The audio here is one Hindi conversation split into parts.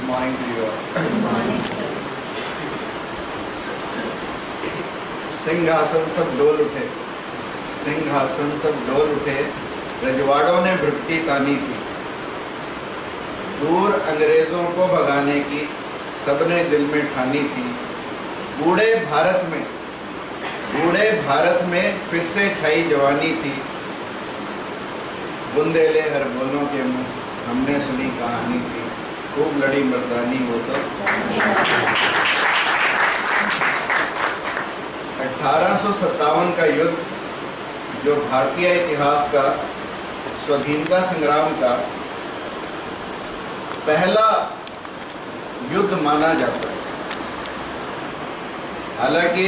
Morning to you all. सिंहासन सब डोल उठे, सिंहासन सब डोल उठे, रजवाड़ों ने भ्रुकुटी तानी थी। दूर अंग्रेजों को भगाने की सबने दिल में ठानी थी। बूढ़े भारत में फिर से छाई जवानी थी। बुंदेले हर बोलों के मुंह, हमने सुनी कहानी थी। खूब लड़ी मर्दानी वो तो 1857 का युद्ध, जो भारतीय इतिहास का स्वाधीनता संग्राम का पहला युद्ध माना जाता है। हालांकि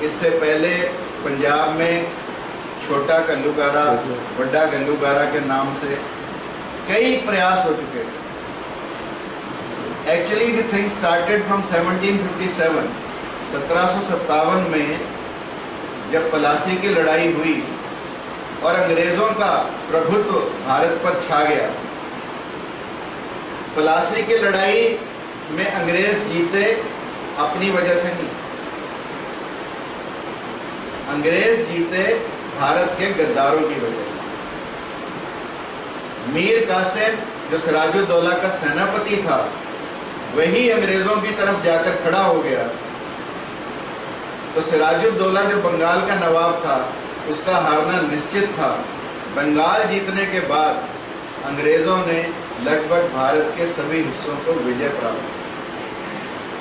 इससे पहले पंजाब में छोटा गल्लूगारा, बड़ा गल्लूगारा के नाम से कई प्रयास हो चुके थे। Actually the thing started from 1757। 1757 में जब प्लासी की लड़ाई हुई और अंग्रेजों का प्रभुत्व भारत पर छा गया। प्लासी की लड़ाई में अंग्रेज जीते अपनी वजह से नहीं, अंग्रेज जीते भारत के गद्दारों की वजह से। मीर कासिम जो सिराजुद्दौला का सेनापति था, वही अंग्रेजों की तरफ जाकर खड़ा हो गया। तो सिराजुद्दौला जो बंगाल का नवाब था, उसका हारना निश्चित था। बंगाल जीतने के बाद अंग्रेजों ने लगभग भारत के सभी हिस्सों को विजय प्राप्त की।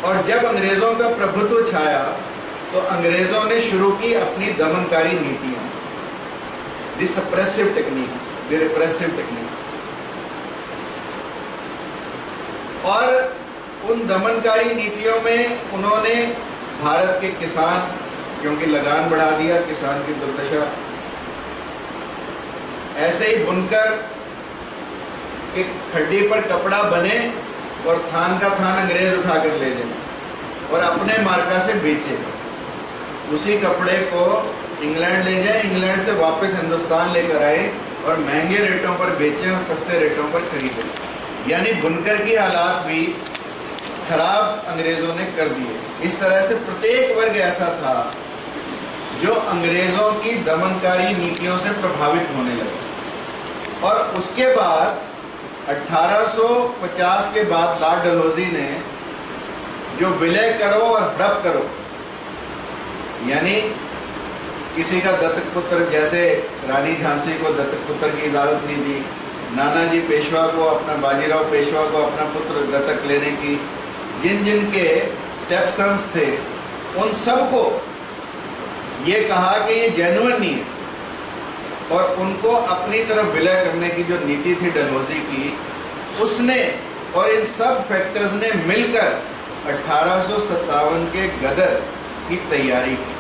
और जब अंग्रेजों का प्रभुत्व छाया तो अंग्रेजों ने शुरू की अपनी दमनकारी नीतियां, the suppressive techniques, the repressive techniques. और उन दमनकारी नीतियों में उन्होंने भारत के किसान, क्योंकि लगान बढ़ा दिया, किसान की दुर्दशा। ऐसे ही बुनकर कि खड्डी पर कपड़ा बने और थान का थान अंग्रेज उठा कर ले जाए और अपने मार्का से बेचे। उसी कपड़े को इंग्लैंड ले जाए, इंग्लैंड से वापस हिंदुस्तान लेकर आए और महंगे रेटों पर बेचें और सस्ते रेटों पर खरीदें। यानी बुनकर की हालात भी खराब अंग्रेजों ने कर दिए। इस तरह से प्रत्येक वर्ग ऐसा था जो अंग्रेजों की दमनकारी नीतियों से प्रभावित होने लगा। और उसके बाद 1850 के बाद लॉर्ड डलहौजी ने जो विलय करो और हड़प करो, यानी किसी का दत्तक पुत्र, जैसे रानी झांसी को दत्तक पुत्र की इजाज़त नहीं दी, नानाजी पेशवा को, अपना बाजीराव पेशवा को अपना पुत्र दत्तक लेने की, जिन जिन के स्टेप सन्स थे, उन सबको ये कहा कि ये जेन्युइन नहीं है। और उनको अपनी तरफ विलय करने की जो नीति थी डलहौजी की, उसने और इन सब फैक्टर्स ने मिलकर 1857 के गदर की तैयारी की।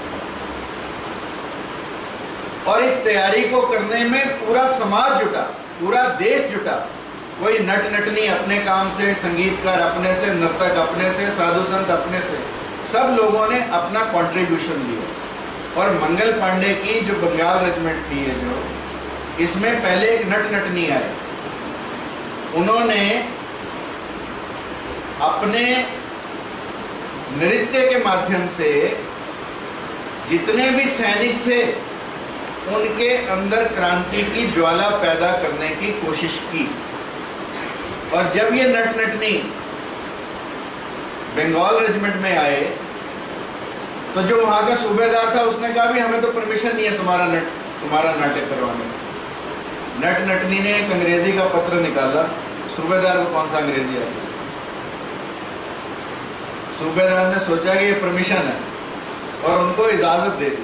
और इस तैयारी को करने में पूरा समाज जुटा, पूरा देश जुटा। कोई नट नटनी अपने काम से, संगीतकार अपने से, नर्तक अपने से, साधु संत अपने से, सब लोगों ने अपना कंट्रीब्यूशन दिया। और मंगल पांडे की जो बंगाल रेजिमेंट थी, ये जो, इसमें पहले एक नट नटनी आए। उन्होंने अपने नृत्य के माध्यम से जितने भी सैनिक थे उनके अंदर क्रांति की ज्वाला पैदा करने की कोशिश की। और जब ये नट नटनी बंगाल रेजिमेंट में आए तो जो वहाँ का सूबेदार था उसने कहा भी हमें तो परमिशन नहीं है तुम्हारा नाटक करवाने। नट नटनी ने एक अंग्रेजी का पत्र निकाला। सूबेदार को कौन सा अंग्रेजी आता? सूबेदार ने सोचा कि ये परमिशन है और उनको इजाज़त दे दी।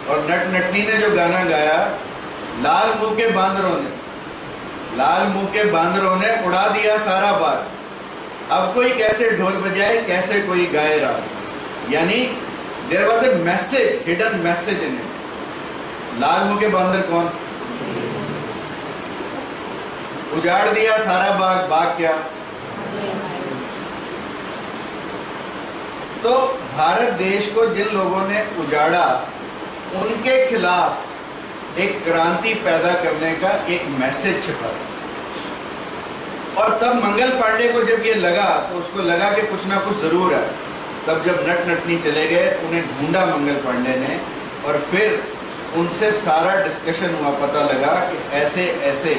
और नट नटनी ने जो गाना गाया, लाल मुंह के बांदरों ने उड़ा दिया सारा बाग। अब कोई कैसे ढोल बजाए, कैसे कोई गाए राग। यानी there was a message, hidden message in it. लाल मुंह के बांदर कौन? उजाड़ दिया सारा बाग। बाग क्या? तो भारत देश को जिन लोगों ने उजाड़ा, उनके खिलाफ एक क्रांति पैदा करने का एक मैसेज छिपा। और तब मंगल पांडे को जब ये लगा तो उसको लगा कि कुछ ना कुछ ज़रूर है। तब जब नट नटनी चले गए, उन्हें ढूंढा मंगल पांडे ने, और फिर उनसे सारा डिस्कशन हुआ, पता लगा कि ऐसे ऐसे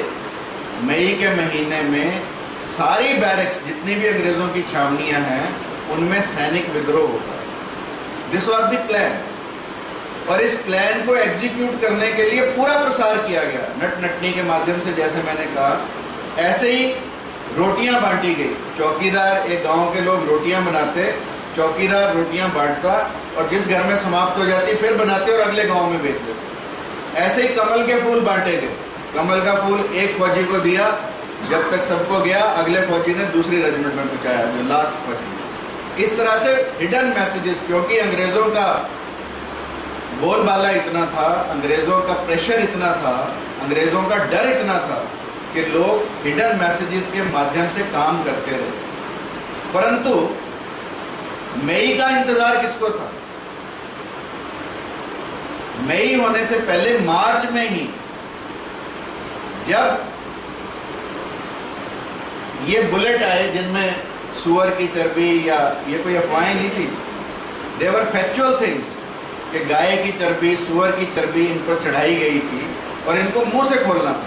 मई के महीने में सारी बैरक्स जितनी भी अंग्रेज़ों की छावनियां हैं उनमें सैनिक विद्रोह होगा। This was the plan. और इस प्लान को एग्जीक्यूट करने के लिए पूरा प्रसार किया गया नट नटनी के माध्यम से। जैसे मैंने कहा, ऐसे ही रोटियां बांटी गई। चौकीदार, एक गांव के लोग रोटियां बनाते, चौकीदार रोटियां बांटता और जिस घर में समाप्त हो जाती फिर बनाते और अगले गांव में बेच देते। ऐसे ही कमल के फूल बांटे गए। कमल का फूल एक फौजी को दिया, जब तक सबको गया अगले फौजी ने दूसरी रेजिमेंट में पहुंचाया, जो लास्ट फौजी। इस तरह से हिडन मैसेजेस, क्योंकि अंग्रेज़ों का बोलबाला इतना था, अंग्रेज़ों का प्रेशर इतना था, अंग्रेज़ों का डर इतना था कि लोग हिडन मैसेजेस के माध्यम से काम करते रहे। परंतु मई का इंतजार किसको था? मई होने से पहले मार्च में ही जब ये बुलेट आए जिनमें सुअर की चर्बी, या ये कोई अफवाहें नहीं थी, दे वर फैक्चुअल थिंग्स, कि गाय की चर्बी, सुअर की चर्बी इन पर चढ़ाई गई थी और इनको मुंह से खोलना था।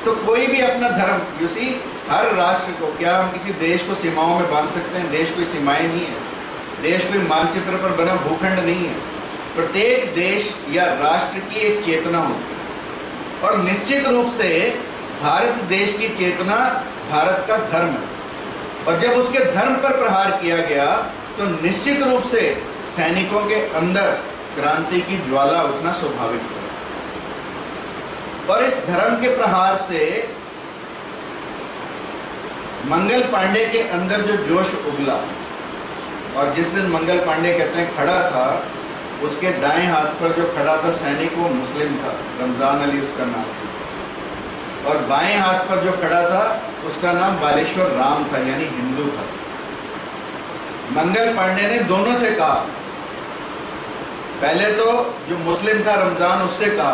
तो कोई भी अपना धर्म, यू सी, हर राष्ट्र को, क्या हम किसी देश को सीमाओं में बांध सकते हैं? देश कोई सीमाएं नहीं है, देश कोई मानचित्र पर बना भूखंड नहीं है। प्रत्येक देश या राष्ट्र की एक चेतना होती है, और निश्चित रूप से भारत देश की चेतना भारत का धर्म है। और जब उसके धर्म पर प्रहार किया गया तो निश्चित रूप से सैनिकों के अंदर क्रांति की ज्वाला उठना स्वाभाविक था। और इस धर्म के प्रहार से मंगल पांडे के अंदर जो जोश उगला, और जिस दिन मंगल पांडे कहते हैं खड़ा था, उसके दाएं हाथ पर जो खड़ा था सैनिक वो मुस्लिम था, रमजान अली उसका नाम था, और बाएं हाथ पर जो खड़ा था उसका नाम बालेश्वर राम था, यानी हिंदू था। मंगल पांडे ने दोनों से कहा, पहले तो जो मुस्लिम था रमजान, उससे कहा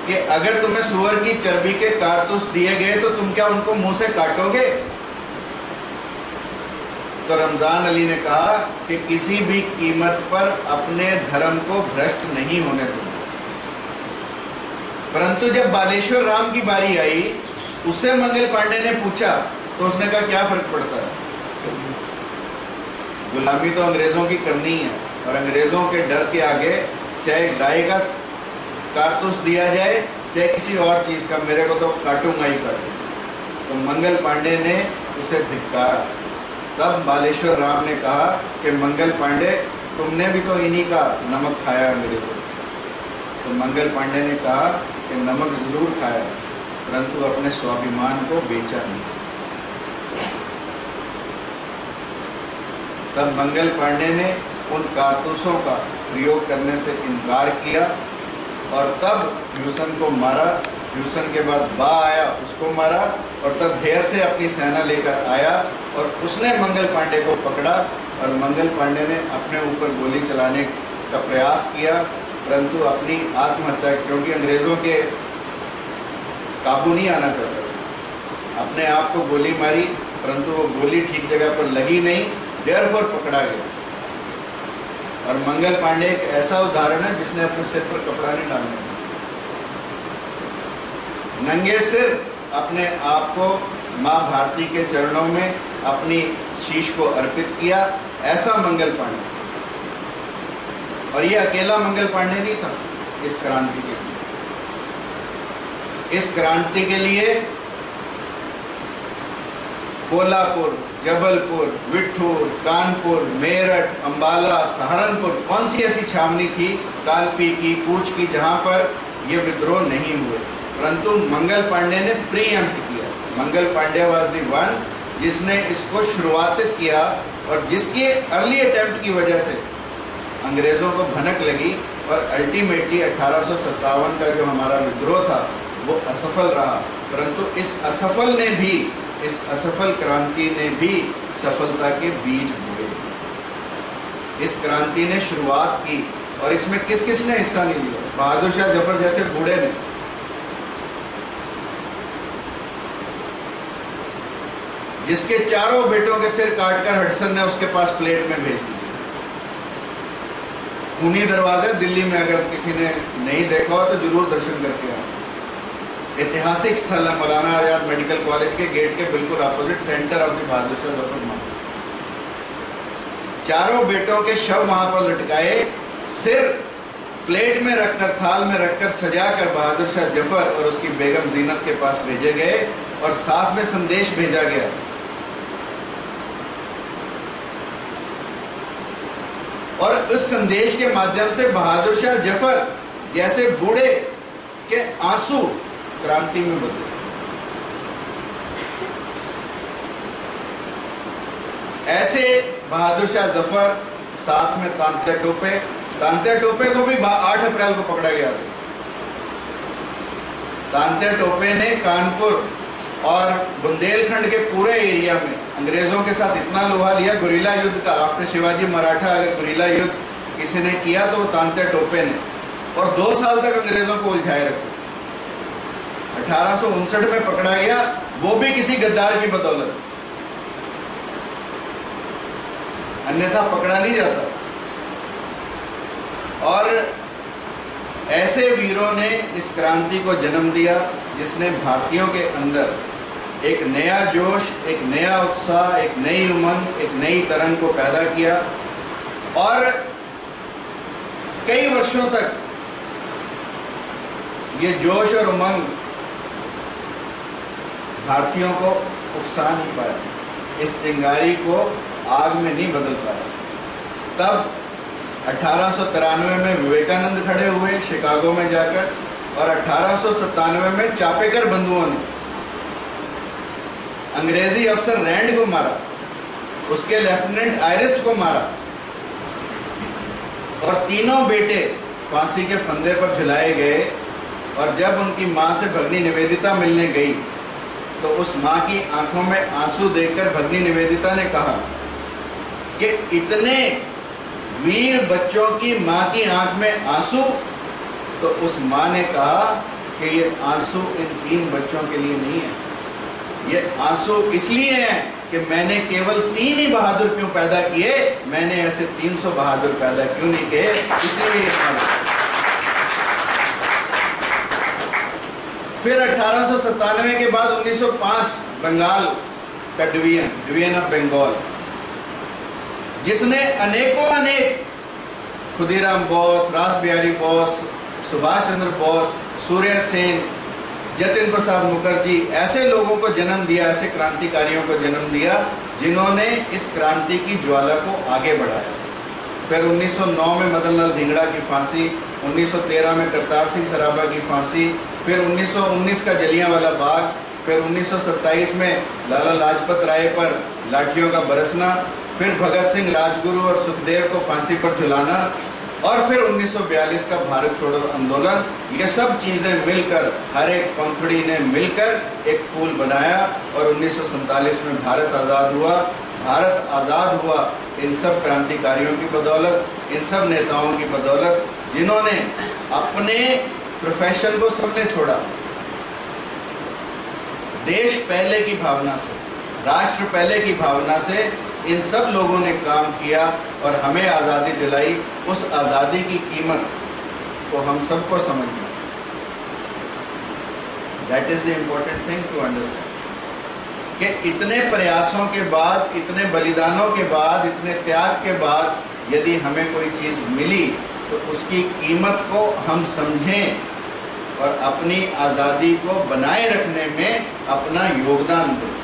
कि अगर तुम्हें सुअर की चर्बी के कारतूस दिए गए तो तुम क्या उनको मुंह से काटोगे? तो रमजान अली ने कहा कि किसी भी कीमत पर अपने धर्म को भ्रष्ट नहीं होने दूंगा। परंतु जब बालेश्वर राम की बारी आई, उससे मंगल पांडे ने पूछा तो उसने कहा क्या फर्क पड़ता है, गुलामी तो अंग्रेजों की करनी है, और अंग्रेजों के डर के आगे चाहे गाय का कारतूस दिया जाए चाहे किसी और चीज़ का, मेरे को तो काटूंगा ही काटूंगा। तो मंगल पांडे ने उसे धिक्कारा। तब बालेश्वर राम ने कहा कि मंगल पांडे, तुमने भी तो इन्हीं का नमक खाया अंग्रेजों। तो मंगल पांडे ने कहा कि नमक जरूर खाया, परंतु अपने स्वाभिमान को बेचा नहीं। तब मंगल पांडे ने उन कारतूसों का प्रयोग करने से इनकार किया, और तब ह्यूसन को मारा। ह्यूसन के बाद बा आया, उसको मारा, और तब हेयर से अपनी सेना लेकर आया और उसने मंगल पांडे को पकड़ा, और मंगल पांडे ने अपने ऊपर गोली चलाने का प्रयास किया, परंतु अपनी आत्महत्या, क्योंकि अंग्रेज़ों के काबू नहीं आना चाहता था, अपने आप को गोली मारी, परंतु वो गोली ठीक जगह पर लगी नहीं, देयरफॉर पकड़ा गया। और मंगल पांडे एक ऐसा उदाहरण है जिसने अपने सिर पर कपड़ा नहीं डालने, नंगे सिर अपने आप को माँ भारती के चरणों में अपनी शीश को अर्पित किया, ऐसा मंगल पांडे। और ये अकेला मंगल पांडे नहीं था इस क्रांति के लिए। इस क्रांति के लिए कोल्हापुर, जबलपुर, विठूर, कानपुर, मेरठ, अंबाला, सहारनपुर, कौन सी ऐसी छावनी थी, कालपी की, कूच की, जहां पर ये विद्रोह नहीं हुए, परंतु मंगल पांडे ने प्रीएम्प्ट किया। Mangal Pandey was the one जिसने इसको शुरुआत किया, और जिसके अर्ली अटेम्प्ट की वजह से अंग्रेज़ों को भनक लगी, और अल्टीमेटली 1857 का जो हमारा विद्रोह था वो असफल रहा। परंतु इस असफल क्रांति ने भी सफलता के बीज बोए। इस क्रांति ने शुरुआत की, और इसमें किस किस ने हिस्सा नहीं लिया? बहादुर शाह जफर जैसे बूढ़े ने, जिसके चारों बेटों के सिर काटकर हडसन ने उसके पास प्लेट में भेज दिए। खूनी दरवाजे दिल्ली में, अगर किसी ने नहीं देखा हो तो जरूर दर्शन करके आओ। ऐतिहासिक स्थल है, मौलाना आजाद मेडिकल कॉलेज के गेट के बिल्कुल opposite, centre of the Bahadur Shah Zafar मार्ग। चारों बेटों के शव वहां पर लटकाए, सिर प्लेट में रखकर, थाल में रखकर सजाकर बहादुर शाह जफर और उसकी बेगम जीनत के पास भेजे गए और साथ में संदेश भेजा गया। और उस संदेश के माध्यम से बहादुर शाह जफर जैसे बूढ़े के आंसू क्रांति में बदले। ऐसे बहादुर शाह जफर, साथ में तांत्या टोपे। तांत्या टोपे को भी 8 अप्रैल को पकड़ा गया था। तांत्या टोपे ने कानपुर और बुंदेलखंड के पूरे एरिया में अंग्रेजों के साथ इतना लोहा लिया, गुरिल्ला युद्ध का। आफ्टर शिवाजी मराठा अगर गुरिल्ला युद्ध किसी ने किया तो वो तांत्या टोपे ने, और 2 साल तक अंग्रेजों को उलझाए रखा। 1859 में पकड़ा गया, वो भी किसी गद्दार की बदौलत, अन्यथा पकड़ा नहीं जाता। और ऐसे वीरों ने इस क्रांति को जन्म दिया जिसने भारतीयों के अंदर एक नया जोश, एक नया उत्साह, एक नई उमंग, एक नई तरंग को पैदा किया। और कई वर्षों तक ये जोश और उमंग भारतीयों को उकसा नहीं पाया, इस चिंगारी को आग में नहीं बदल पाया। तब 1893 में विवेकानंद खड़े हुए शिकागो में जाकर, और 1897 में चापेकर बंधुओं ने अंग्रेजी अफसर रैंड को मारा, उसके लेफ्टिनेंट आयरिस्ट को मारा, और तीनों बेटे फांसी के फंदे पर झुलाए गए। और जब उनकी मां से भगनी निवेदिता मिलने गई तो उस मां की आंखों में आंसू देखकर भगनी निवेदिता ने कहा कि इतने वीर बच्चों की मां की आंख में आंसू। तो उस मां ने कहा कि ये आंसू इन 3 बच्चों के लिए नहीं है, ये आंसू इसलिए हैं कि मैंने केवल 3 ही बहादुर क्यों पैदा किए, मैंने ऐसे 300 बहादुर पैदा क्यों नहीं किए, इसलिए ये आंसू। फिर 1897 के बाद 1905 बंगाल का डिवीजन ऑफ बंगाल, जिसने अनेक खुदीराम बोस, रास बिहारी बोस, सुभाष चंद्र बोस, सूर्य सेन, जतिन प्रसाद मुखर्जी, ऐसे लोगों को जन्म दिया, ऐसे क्रांतिकारियों को जन्म दिया जिन्होंने इस क्रांति की ज्वाला को आगे बढ़ाया। फिर 1909 में मदन लाल धिंगड़ा की फांसी, 1913 में करतार सिंह सराभा की फांसी, फिर 1919 का जलियांवाला बाग, फिर 1927 में लाला लाजपत राय पर लाठियों का बरसना, फिर भगत सिंह, राजगुरु और सुखदेव को फांसी पर झुलाना, और फिर 1942 का भारत छोड़ो आंदोलन। ये सब चीज़ें मिलकर, हर एक पंखुड़ी ने मिलकर एक फूल बनाया, और 1947 में भारत आज़ाद हुआ। भारत आज़ाद हुआ इन सब क्रांतिकारियों की बदौलत, इन सब नेताओं की बदौलत, जिन्होंने अपने प्रोफेशन को सबने छोड़ा, देश पहले की भावना से, राष्ट्र पहले की भावना से इन सब लोगों ने काम किया और हमें आज़ादी दिलाई। उस आज़ादी की कीमत को हम सबको समझना, that is the important thing to understand, कि इतने प्रयासों के बाद, इतने बलिदानों के बाद, इतने त्याग के बाद यदि हमें कोई चीज़ मिली तो उसकी कीमत को हम समझें और अपनी आज़ादी को बनाए रखने में अपना योगदान दें।